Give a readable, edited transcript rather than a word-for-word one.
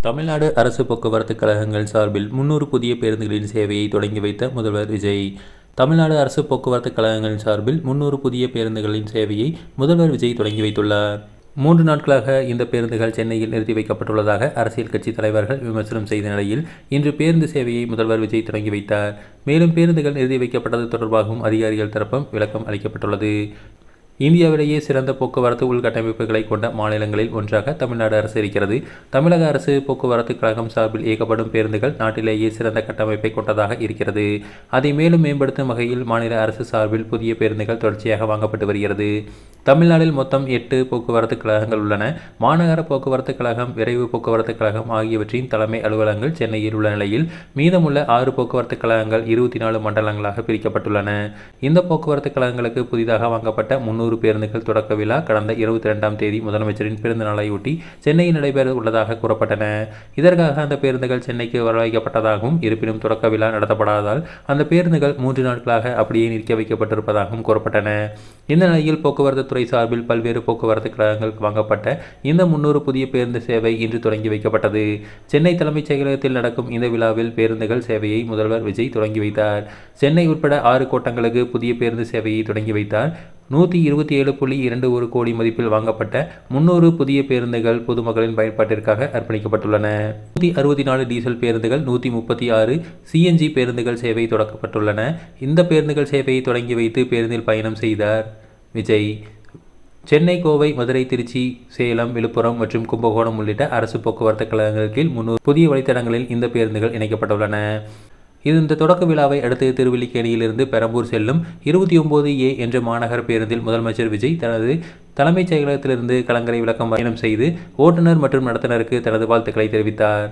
தமிழ்நாடு அரசு போக்குவரத்து கழகங்கள் சார்பில் 300 புதிய பேருந்துகளின் சேவையை தொடங்கி வைத்த முதல்வர் விஜய். தமிழ்நாடு அரசு போக்குவரத்து கழகங்கள் சார்பில் 300 புதிய பேருந்துகளின் சேவையை முதல்வர் விஜய் தொடங்கி வைத்துள்ளார். 3 நாட்களாக இந்த பேருந்துகள் சென்னையில் நிறுத்தி வைக்கப்பட்டுள்ளதாக அரசியல் கட்சி தலைவர்கள் விமர்சனம் செய்த நிலையில் இன்று பேருந்து சேவையை முதல்வர் விஜய் தொடங்கி வைத்தார். மேலும் பேருந்துகள் நிறுத்தி வைக்கப்பட்டது தொடர்பாகவும் அதிகாரிகள் தரப்பும் விளக்கம் அளிக்கப்பட்டுள்ளது. இந்தியாவிலேயே சிறந்த போக்குவரத்து உள்கட்டமைப்புகளை கொண்ட மாநிலங்களில் ஒன்றாக தமிழ்நாடு அரசு இருக்கிறது. தமிழக அரசு போக்குவரத்து கழகம் சார்பில் இயக்கப்படும் பேருந்துகள் நாட்டிலேயே சிறந்த கட்டமைப்பை கொண்டதாக இருக்கிறது. அதை மேலும் மேம்படுத்தும் வகையில் மாநில அரசு சார்பில் புதிய பேருந்துகள் தொடர்ச்சியாக வாங்கப்பட்டு வருகிறது. தமிழ்நாட்டில் மொத்தம் 8 போக்குவரத்து கழகங்கள் உள்ளன. மாநகர போக்குவரத்து கழகம், விரைவு போக்குவரத்து கழகம் ஆகியவற்றின் தலைமை அலுவலகங்கள் சென்னையில் உள்ள நிலையில் மீதமுள்ள 6 போக்குவரத்து கழகங்கள் 24 மண்டலங்களாக பிரிக்கப்பட்டுள்ளன. இந்த போக்குவரத்து கழகங்களுக்கு புதிதாக வாங்கப்பட்ட 300 பேருந்துகள் தொடக்க விழா கடந்த 22ஆம் தேதி முதலமைச்சரின் பிறந்த நாளையொட்டி சென்னையில் நடைபெற உள்ளதாக கூறப்பட்டன. இதற்காக அந்த பேருந்துகள் சென்னைக்கு வரவழைக்கப்பட்டதாகவும், இருப்பினும் தொடக்க விழா நடத்தப்படாததால் அந்த பேருந்துகள் 3 நாட்களாக அப்படியே நிற்க வைக்கப்பட்டிருப்பதாகவும் கூறப்பட்டன. இந்த நிலையில் போக்குவரத்து துறை சார்பில் பல்வேறு போக்குவரத்து கழகங்களுக்கு வாங்கப்பட்ட இந்த 300 புதிய பேருந்து சேவை இன்று தொடங்கி வைக்கப்பட்டது. சென்னை தலைமைச் செயலகத்தில் நடக்கும் இந்த விழாவில் பேருந்துகள் சேவையை முதல்வர் விஜய் தொடங்கி வைத்தார். சென்னை உட்பட 6 கோட்டங்களுக்கு புதிய பேருந்து சேவையை தொடங்கி வைத்தார். 127.21 கோடி மதிப்பில் வாங்கப்பட்ட 300 புதிய பேருந்துகள் பொதுமக்களின் பயன்பாட்டிற்காக அர்ப்பணிக்கப்பட்டுள்ளன. 164 டீசல் பேருந்துகள், 136 சிஎன்ஜி பேருந்துகள் சேவை தொடக்கப்பட்டுள்ளன. இந்த பேருந்துகள் சேவையை தொடங்கி வைத்து பேருந்தில் பயணம் செய்தார் விஜய். சென்னை, கோவை, மதுரை, திருச்சி, சேலம், விழுப்புரம் மற்றும் கும்பகோணம் உள்ளிட்ட அரசு போக்குவரத்து கழகங்கள் கீழ் 300 புதிய வழித்தடங்களில் இந்த பேருந்துகள் இணைக்கப்பட்டுள்ளன. இந்த தொடக்க விழாவை அடுத்து திருவல்லிக்கேணியிலிருந்து பெரம்பூர் செல்லும் 29A என்ற மாநகர பேருந்தில் முதலமைச்சர் விஜய் தனது தலைமைச் செயலகத்திலிருந்து கலங்கரை விளக்கம் பயணம் செய்து ஓட்டுநர் மற்றும் நடத்துனருக்கு தனது வாழ்த்துக்களை தெரிவித்தார்.